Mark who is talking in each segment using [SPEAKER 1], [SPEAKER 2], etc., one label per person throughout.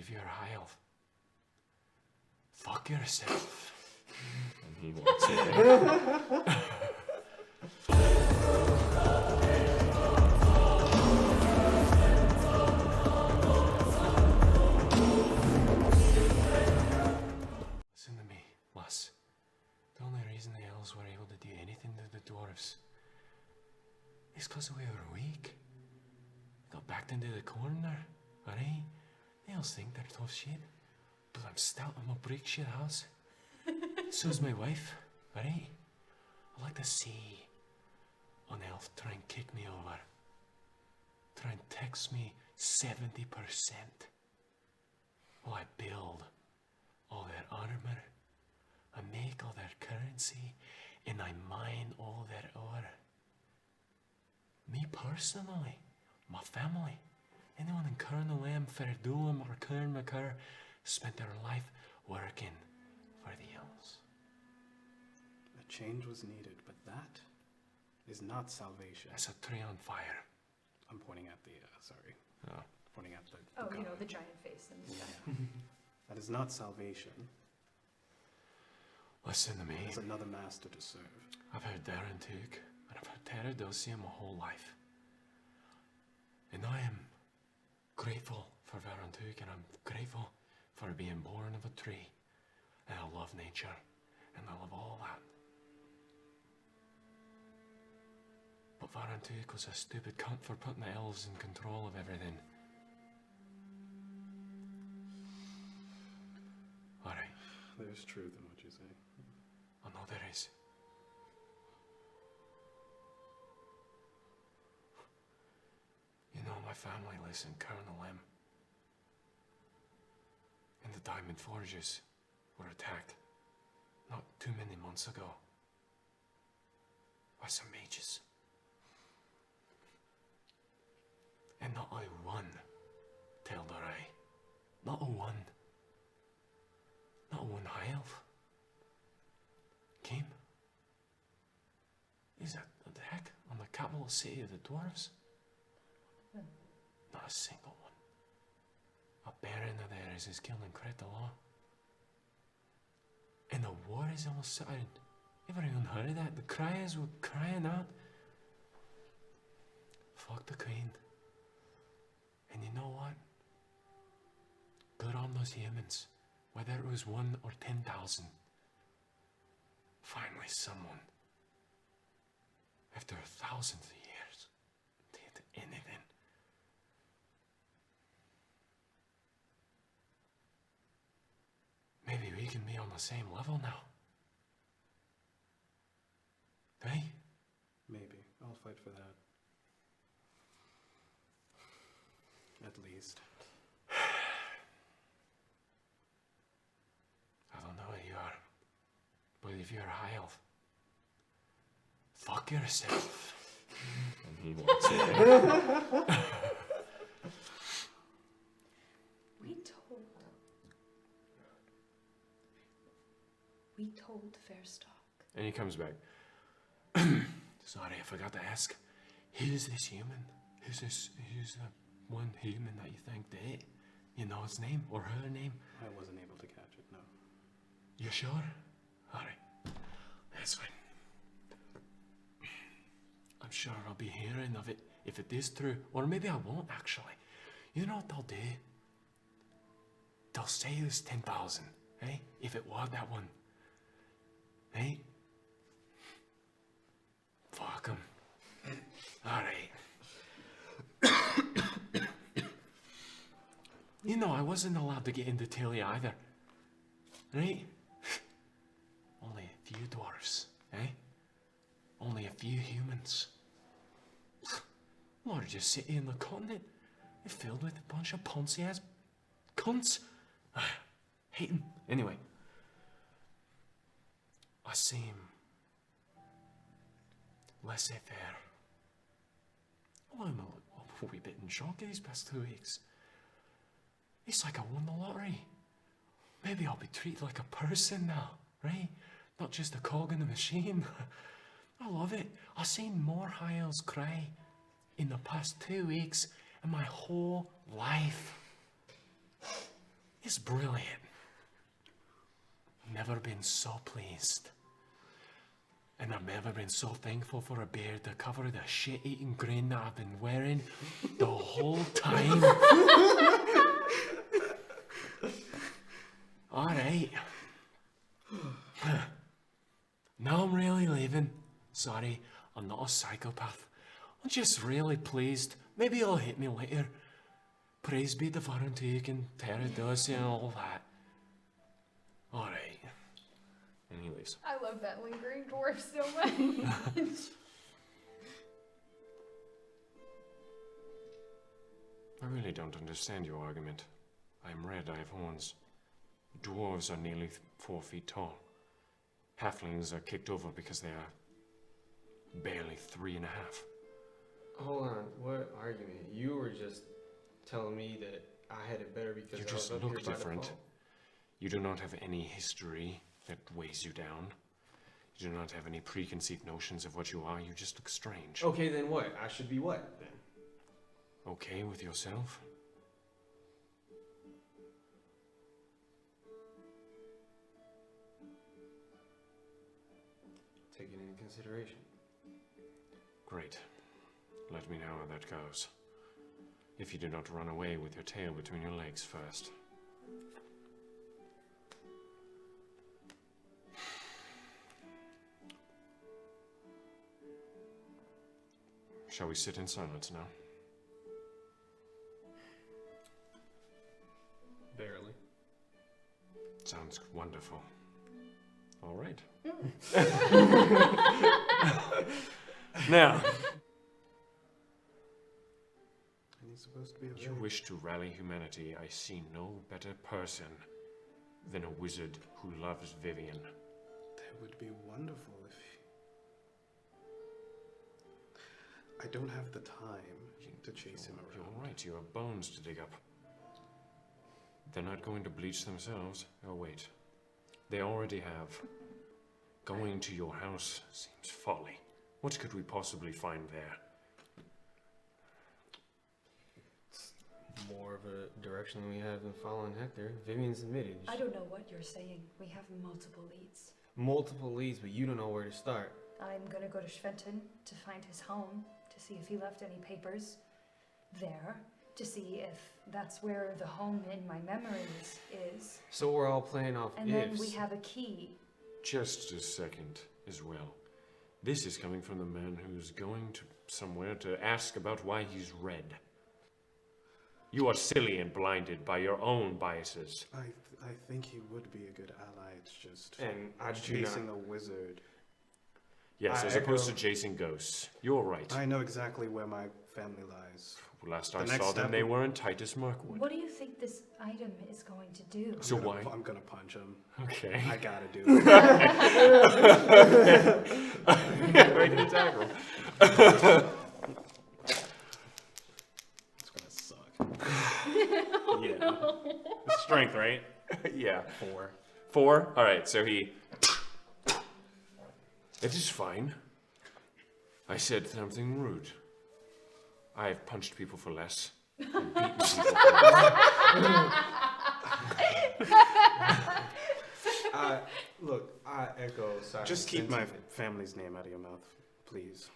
[SPEAKER 1] if you're a high elf, fuck yourself. And he walks away. Listen to me, lass. The only reason the elves were able to do anything to the dwarves is because we were weak. Got backed into the corner, alright? The elves think they're tough shit, but I'm stout, I'm a brick shit house. So's my wife, alright? I like to see an elf try and kick me over. Try and tax me 70%. While I build all their armor, I make all their currency, and I mine all their ore. Me personally, my family, anyone in Colonel M, Ferdulum, or Kern McCurr spent their life working for the elves.
[SPEAKER 2] A change was needed, but that is not salvation.
[SPEAKER 1] That's a tree on fire.
[SPEAKER 2] I'm pointing at the, sorry.
[SPEAKER 1] Oh.
[SPEAKER 2] Pointing at the
[SPEAKER 3] Oh,
[SPEAKER 2] god.
[SPEAKER 3] you know, the giant face in the sky.
[SPEAKER 2] That is not salvation.
[SPEAKER 1] Listen to me.
[SPEAKER 2] There's another master to serve.
[SPEAKER 1] I've heard Darren Took, and I've heard Terradosia my whole life. And I am grateful for Varantuk, and I'm grateful for being born of a tree. And I love nature, and I love all that. But Varantuk was a stupid cunt for putting the elves in control of everything. Alright.
[SPEAKER 2] There's truth in what you say.
[SPEAKER 1] I know there is. You know, my family lives in Colonel M. And the Diamond Forges were attacked not too many months ago by some mages. And not a one told her I. Not a one. Not a one high elf came. Is that attack on the capital city of the dwarves? Not a single one. A baron of theirs is killing Creta Law. And the war is almost starting. You ever even heard of that? The criers were crying out. Fuck the queen. And you know what? Good on those humans. Whether it was 1 or 10,000. Finally someone, after thousands of years, did anything. Maybe we can be on the same level now. Hey?
[SPEAKER 2] Maybe. I'll fight for that. At least.
[SPEAKER 1] I don't know who you are, but if you're a high elf, fuck yourself. And he walks away.
[SPEAKER 3] We told Fairstock.
[SPEAKER 1] And he comes back. Sorry, I forgot to ask. Who's this human? Who's the one human that you think did it? You know his name or her name?
[SPEAKER 2] I wasn't able to catch it, no.
[SPEAKER 1] You sure? Alright. That's fine. I'm sure I'll be hearing of it if it is true. Or maybe I won't actually. You know what they'll do? They'll say it was 10,000, eh? If it was that one. Eh? Fuck 'em. Alright. You know, I wasn't allowed to get into Talia either. Right? Only a few dwarves, eh? Only a few humans. Largest city in the continent. It's filled with a bunch of poncy-ass cunts. Hate them. Anyway. I seem laissez-faire. Well, I'm a wee bit in shock these past 2 weeks. It's like I won the lottery. Maybe I'll be treated like a person now, right? Not just a cog in the machine. I love it. I've seen more high elves cry in the past 2 weeks in my whole life. is brilliant. Never been so pleased. And I've never been so thankful for a beard to cover the shit-eating grin that I've been wearing the whole time. Alright. Now I'm really leaving. Sorry, I'm not a psychopath. I'm just really pleased. Maybe it'll hit me later. Praise be the Varuntik and Terradosi and all that. Alright. And he leaves.
[SPEAKER 3] I love that lingering dwarf so much.
[SPEAKER 1] I really don't understand your argument. I'm red, I have horns. Dwarves are nearly 4 feet tall. Halflings are kicked over because they are barely 3.5.
[SPEAKER 4] Hold on, what argument? You were just telling me that I had it better because
[SPEAKER 1] You
[SPEAKER 4] I was
[SPEAKER 1] just
[SPEAKER 4] up
[SPEAKER 1] look
[SPEAKER 4] here by
[SPEAKER 1] different.
[SPEAKER 4] default.
[SPEAKER 1] You do not have any history that weighs you down. You do not have any preconceived notions of what you are. You just look strange.
[SPEAKER 4] Okay, then what? I should be what then?
[SPEAKER 1] Okay with yourself?
[SPEAKER 4] Take it into consideration.
[SPEAKER 1] Great. Let me know how that goes. If you do not run away with your tail between your legs first. Shall we sit in silence now?
[SPEAKER 4] Barely.
[SPEAKER 1] Sounds wonderful. All right. Now,
[SPEAKER 2] And he's supposed to be a
[SPEAKER 1] you
[SPEAKER 2] very...
[SPEAKER 1] wish to rally humanity. I see no better person than a wizard who loves Vivian.
[SPEAKER 2] That would be wonderful if... I don't have the time to chase him around.
[SPEAKER 1] You're right, you have bones to dig up. They're not going to bleach themselves. Oh, wait. They already have. Going to your house seems folly. What could we possibly find there?
[SPEAKER 4] It's more of a direction than we have in following Hector. Vivian's admitted.
[SPEAKER 3] I don't know what you're saying. We have multiple leads.
[SPEAKER 4] Multiple leads, but you don't know where to start.
[SPEAKER 3] I'm gonna go to Schwenten to find his home, to see if he left any papers there, to see if that's where the home in my memories is.
[SPEAKER 4] So we're all playing off
[SPEAKER 3] And
[SPEAKER 4] ifs.
[SPEAKER 3] then we have a key.
[SPEAKER 1] Just a second as well. This is coming from the man who's going to somewhere to ask about why he's red. You are silly and blinded by your own biases.
[SPEAKER 2] I think he would be a good ally. It's just
[SPEAKER 4] And I do
[SPEAKER 2] chasing
[SPEAKER 4] not.
[SPEAKER 2] a wizard.
[SPEAKER 1] Yes,
[SPEAKER 4] I
[SPEAKER 1] as opposed to
[SPEAKER 4] echo-
[SPEAKER 1] chasing ghosts. You're right.
[SPEAKER 2] I know exactly where my family lies.
[SPEAKER 1] Last
[SPEAKER 2] The
[SPEAKER 1] I
[SPEAKER 2] next
[SPEAKER 1] saw them,
[SPEAKER 2] step
[SPEAKER 1] they
[SPEAKER 2] would-
[SPEAKER 1] were in Titus Mirkwood.
[SPEAKER 3] What do you think this item is going to do?
[SPEAKER 1] So
[SPEAKER 2] I'm gonna
[SPEAKER 1] why?
[SPEAKER 2] I'm gonna punch him.
[SPEAKER 1] Okay.
[SPEAKER 2] I gotta do it.
[SPEAKER 1] Make an tackle.
[SPEAKER 2] It's gonna suck.
[SPEAKER 1] Yeah. Strength, right? Yeah.
[SPEAKER 2] 4.
[SPEAKER 1] 4? Alright, so he... It is fine. I said something rude. I have punched people for less. And beaten people for less.
[SPEAKER 4] Look, I echo Simon's
[SPEAKER 2] Just keep my
[SPEAKER 4] sentiment.
[SPEAKER 2] family's name out of your mouth, please.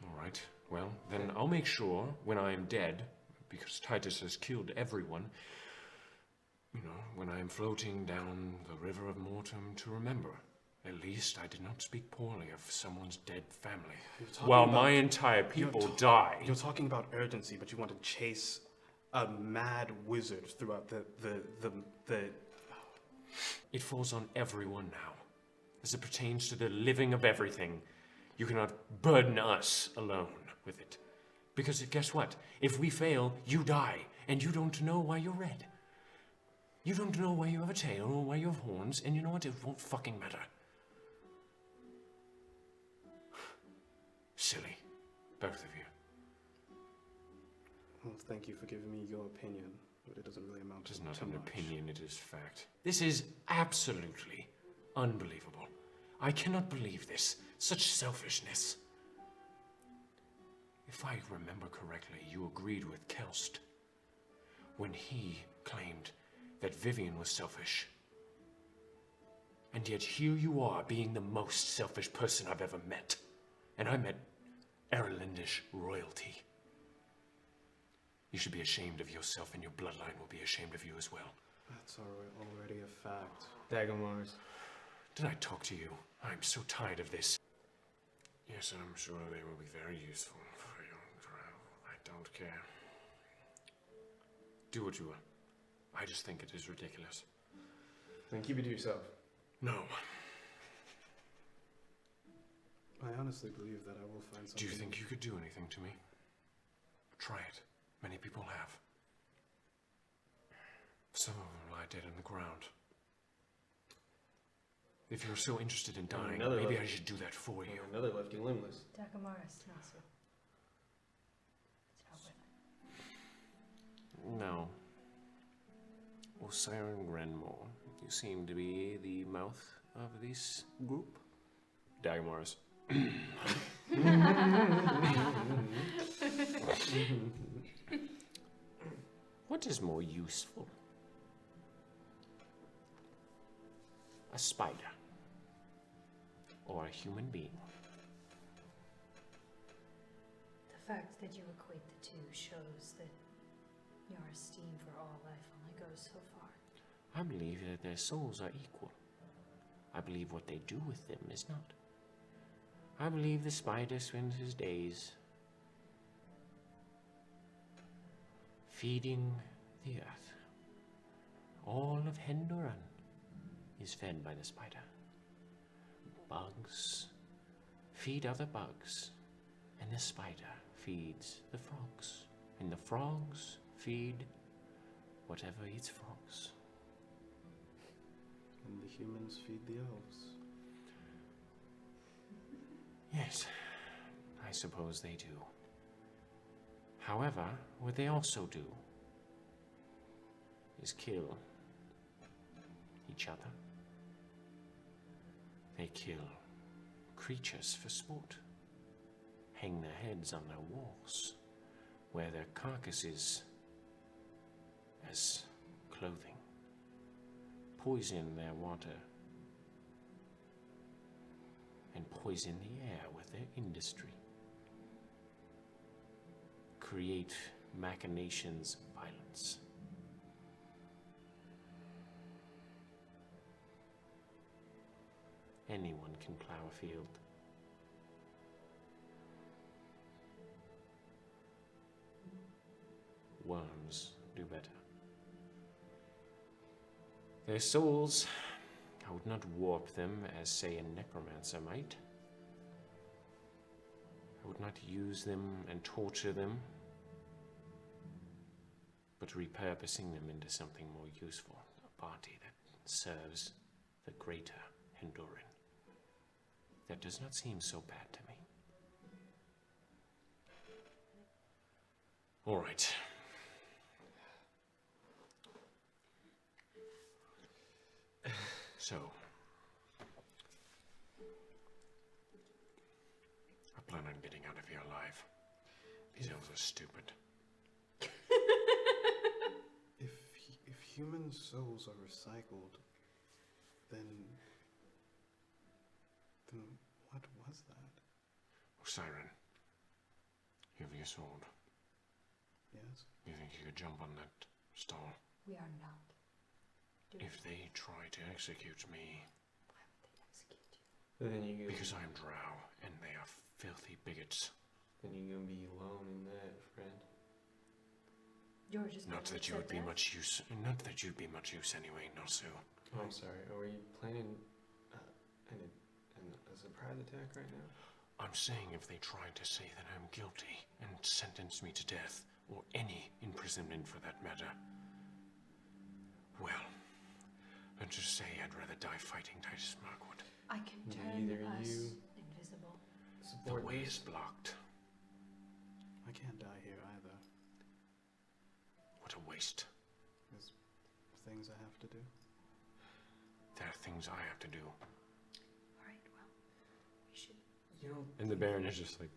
[SPEAKER 1] Alright, well, then I'll make sure when I am dead, because Titus has killed everyone, you know, when I am floating down the river of Mortem, to remember. At least I did not speak poorly of someone's dead family.
[SPEAKER 2] You're talking
[SPEAKER 1] While
[SPEAKER 2] about-
[SPEAKER 1] my entire people die.
[SPEAKER 2] You're talking about urgency, but you want to chase a mad wizard throughout the
[SPEAKER 1] It falls on everyone now. As it pertains to the living of everything, you cannot burden us alone with it. Because guess what? If we fail, you die, and you don't know why you're red. You don't know why you have a tail or why you have horns, and you know what? It won't fucking matter. Silly. Both of you.
[SPEAKER 2] Well, thank you for giving me your opinion, but it doesn't really amount
[SPEAKER 1] It is
[SPEAKER 2] to
[SPEAKER 1] not
[SPEAKER 2] too
[SPEAKER 1] an
[SPEAKER 2] much.
[SPEAKER 1] opinion, it is fact. This is absolutely unbelievable. I cannot believe this. Such selfishness. If I remember correctly, you agreed with Kelst when he claimed that Vivian was selfish. And yet here you are, being the most selfish person I've ever met. And I met Erlindish royalty. You should be ashamed of yourself, and your bloodline will be ashamed of you as well.
[SPEAKER 2] That's already a fact.
[SPEAKER 4] Dagomars.
[SPEAKER 1] Did I talk to you? I'm so tired of this. Yes, I'm sure they will be very useful for your trial. I don't care. Do what you will. I just think it is ridiculous.
[SPEAKER 4] Then keep it to yourself.
[SPEAKER 1] No.
[SPEAKER 2] I honestly believe that I will find something.
[SPEAKER 1] Do you think you could do anything to me? Try it. Many people have. Some of them lie dead in the ground. If you're so interested in dying, maybe I should do that for you.
[SPEAKER 4] Another left you limbless.
[SPEAKER 3] Dagamaris, Nasu. It's not worth it.
[SPEAKER 1] No. Osiron Grenmore, you seem to be the mouth of this group. Dagamaris. What is more useful? A spider or a human being?
[SPEAKER 3] The fact that you equate the two shows that your esteem for all life only goes so far.
[SPEAKER 1] I believe that their souls are equal. I believe what they do with them is not. I believe the spider spends his days feeding the earth. All of Hendoran is fed by the spider. Bugs feed other bugs, and the spider feeds the frogs, and the frogs feed whatever eats frogs.
[SPEAKER 2] And the humans feed the elves.
[SPEAKER 1] Yes, I suppose they do. However, what they also do is kill each other. They kill creatures for sport, hang their heads on their walls, wear their carcasses as clothing, poison their water, and poison the air with their industry, create machinations of violence. Anyone can plow a field. Worms do better. Their souls, I would not warp them as, say, a necromancer might. I would not use them and torture them, but repurposing them into something more useful, a party that serves the greater Hendoran. That does not seem so bad to me. All right. So, I plan on getting out of here alive. These elves are stupid.
[SPEAKER 2] If human souls are recycled, then what was that?
[SPEAKER 1] Siren, you have your sword.
[SPEAKER 2] Yes?
[SPEAKER 1] You think you could jump on that stall?
[SPEAKER 3] We are not.
[SPEAKER 1] If they try to execute me,
[SPEAKER 3] Why would they execute you?
[SPEAKER 4] Then you
[SPEAKER 1] because I'm drow and they are filthy bigots.
[SPEAKER 4] Then you're gonna be alone in that, friend.
[SPEAKER 3] You're just
[SPEAKER 1] Not that you would be much use. Not that you'd be much use anyway, Nosu.
[SPEAKER 4] Oh, I'm sorry. Are we planning a surprise attack right now?
[SPEAKER 1] I'm saying if they try to say that I'm guilty and sentence me to death, or any imprisonment for that matter, well, let's just say I'd rather die fighting Titus Markwood.
[SPEAKER 3] I can
[SPEAKER 4] Do
[SPEAKER 3] turn
[SPEAKER 4] either
[SPEAKER 3] us
[SPEAKER 4] you
[SPEAKER 3] invisible.
[SPEAKER 1] The
[SPEAKER 4] Support
[SPEAKER 1] way
[SPEAKER 4] this?
[SPEAKER 1] is blocked.
[SPEAKER 2] I can't die here either.
[SPEAKER 1] What a waste.
[SPEAKER 2] There's things I have to do.
[SPEAKER 1] There are things I have to do.
[SPEAKER 3] Alright, well, we should
[SPEAKER 4] You don't.
[SPEAKER 1] And the Baron is just like,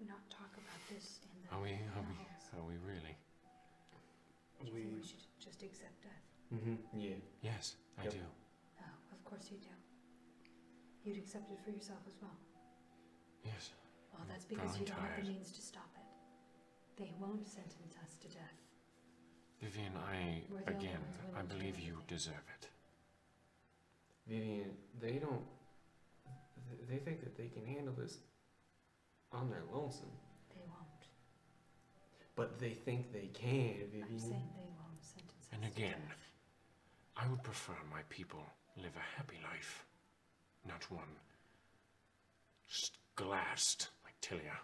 [SPEAKER 3] not talk about this in the
[SPEAKER 1] are we
[SPEAKER 3] halls.
[SPEAKER 1] really?
[SPEAKER 3] Do you think we should just accept death?
[SPEAKER 4] Yeah.
[SPEAKER 1] Yes, I
[SPEAKER 4] Yep.
[SPEAKER 1] do.
[SPEAKER 3] Oh, of course you do. You'd accept it for yourself as well.
[SPEAKER 1] Yes.
[SPEAKER 3] Well, that's because
[SPEAKER 1] growing
[SPEAKER 3] you don't have
[SPEAKER 1] tired.
[SPEAKER 3] the means to stop it. They won't sentence us to death.
[SPEAKER 1] Vivian,
[SPEAKER 3] We're the only
[SPEAKER 1] again,
[SPEAKER 3] ones willing
[SPEAKER 1] I
[SPEAKER 3] to do
[SPEAKER 1] believe you
[SPEAKER 3] anything.
[SPEAKER 1] deserve it.
[SPEAKER 4] Vivian, they don't. They think that they can handle this on their lonesome.
[SPEAKER 3] They won't.
[SPEAKER 4] But they think they can, Vivian.
[SPEAKER 3] I'm saying they won't sentence
[SPEAKER 1] And
[SPEAKER 3] us
[SPEAKER 1] again,
[SPEAKER 3] to death.
[SPEAKER 1] I would prefer my people live a happy life, not one glassed like Tilia.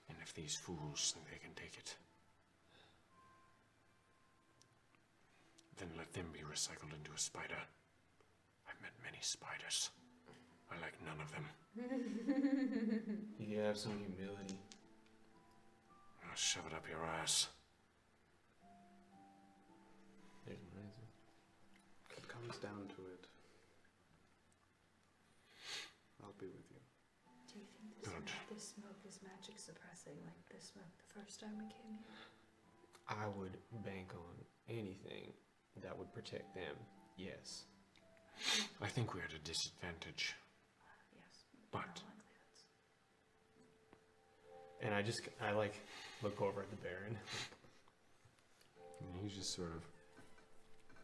[SPEAKER 1] And if these fools think they can take it, then let them be recycled into a spider. I've met many spiders. I like none of them.
[SPEAKER 4] You have some humility.
[SPEAKER 1] I'll shove it up your ass.
[SPEAKER 4] There's my answer.
[SPEAKER 2] If it comes down to it, I'll be with you.
[SPEAKER 3] Do you think
[SPEAKER 1] Good.
[SPEAKER 3] this smoke is magic suppressing like this smoke the first time we came here?
[SPEAKER 4] I would bank on anything that would protect them. Yes.
[SPEAKER 1] I think we're at a disadvantage.
[SPEAKER 3] Yes.
[SPEAKER 1] But-
[SPEAKER 3] in all likelihoods.
[SPEAKER 4] And I like look over at the Baron.
[SPEAKER 1] And he's just sort of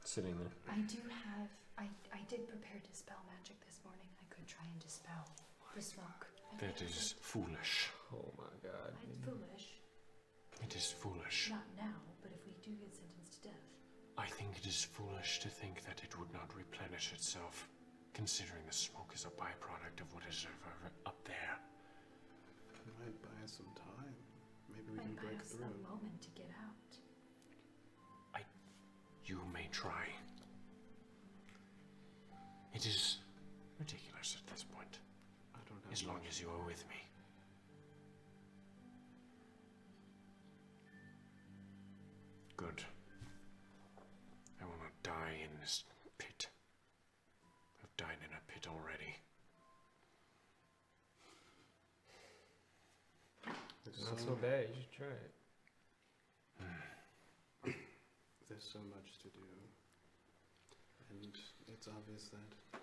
[SPEAKER 1] sitting there.
[SPEAKER 3] I did prepare dispel magic this morning. I could try and dispel the smoke.
[SPEAKER 1] That is foolish.
[SPEAKER 4] Oh my God.
[SPEAKER 3] I'm foolish.
[SPEAKER 1] It is foolish.
[SPEAKER 3] Not now, but if we do get sentenced to death.
[SPEAKER 1] I think it is foolish to think that it would not replenish itself, considering the smoke is a byproduct of what is up there.
[SPEAKER 2] It might buy us some time. Maybe we
[SPEAKER 3] Might
[SPEAKER 2] can
[SPEAKER 3] buy
[SPEAKER 2] break
[SPEAKER 3] us
[SPEAKER 2] through.
[SPEAKER 3] a moment to get out.
[SPEAKER 1] You may try. It is ridiculous at this point,
[SPEAKER 2] I don't have
[SPEAKER 1] as long
[SPEAKER 2] much.
[SPEAKER 1] as you are with me. Good. I will not die in this pit. I've died in a pit already.
[SPEAKER 4] It's not so bad. You should try it.
[SPEAKER 2] There's so much to do. And it's obvious that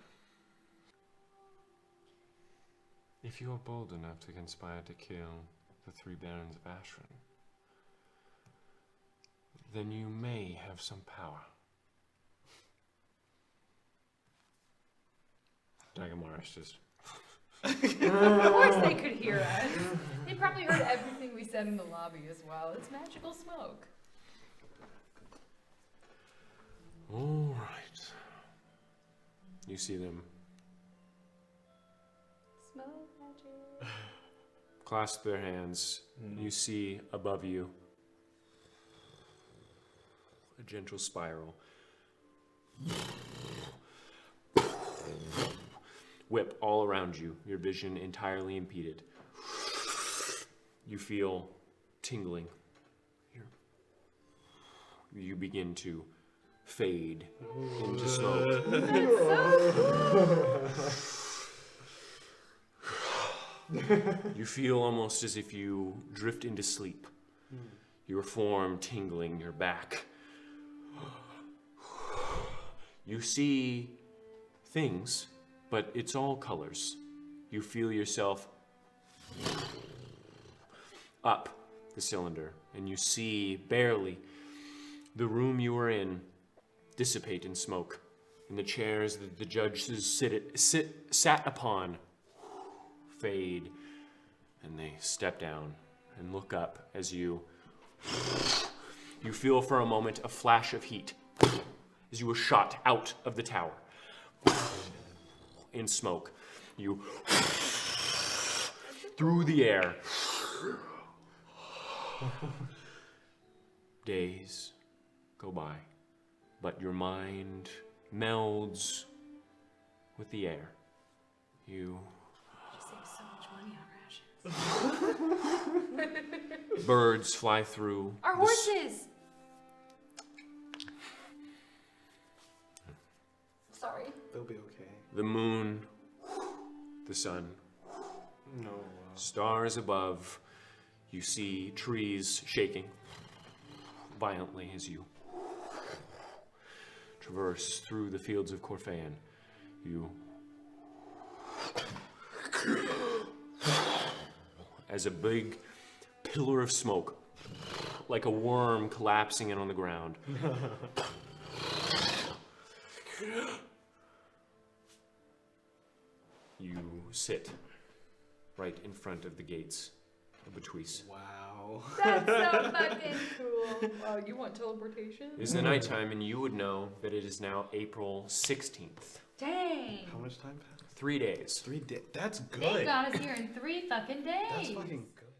[SPEAKER 1] If you are bold enough to conspire to kill the 3 barons of Ashran, then you may have some power. Dagamaris just...
[SPEAKER 3] Of course they could hear us. They probably heard everything we said in the lobby as well. It's magical smoke.
[SPEAKER 1] All right. You see them
[SPEAKER 3] Smoke magic.
[SPEAKER 1] clasp their hands. You see above you a gentle spiral. Whip all around you, your vision entirely impeded. You feel tingling. You begin to fade into smoke. You feel almost as if you drift into sleep. Your form tingling, your back. You see things, but it's all colors. You feel yourself up the cylinder, and you see barely the room you were in dissipate in smoke, and the chairs that the judges sat upon fade, and they step down and look up as you feel for a moment a flash of heat as you were shot out of the tower in smoke. You through the air. Days go by, but your mind melds with the air. You
[SPEAKER 3] Save so much money on rations.
[SPEAKER 1] birds fly through.
[SPEAKER 3] Our
[SPEAKER 1] the s-
[SPEAKER 3] horses! Sorry.
[SPEAKER 2] they'll be okay.
[SPEAKER 1] The moon, the sun,
[SPEAKER 4] No.
[SPEAKER 1] stars above. You see trees shaking. violently as you traverse through the fields of Corphean. You, as a big pillar of smoke, like a worm collapsing in on the ground. You sit right in front of the gates of Betwise.
[SPEAKER 2] Wow.
[SPEAKER 3] That's so fucking cool.
[SPEAKER 5] Wow, you want teleportation?
[SPEAKER 1] It is the nighttime, and you would know that it is now April 16th.
[SPEAKER 3] Dang.
[SPEAKER 2] How much time passed?
[SPEAKER 1] 3 days.
[SPEAKER 2] 3 days. That's good.
[SPEAKER 3] They got us here in 3 fucking days.
[SPEAKER 2] That's fucking good.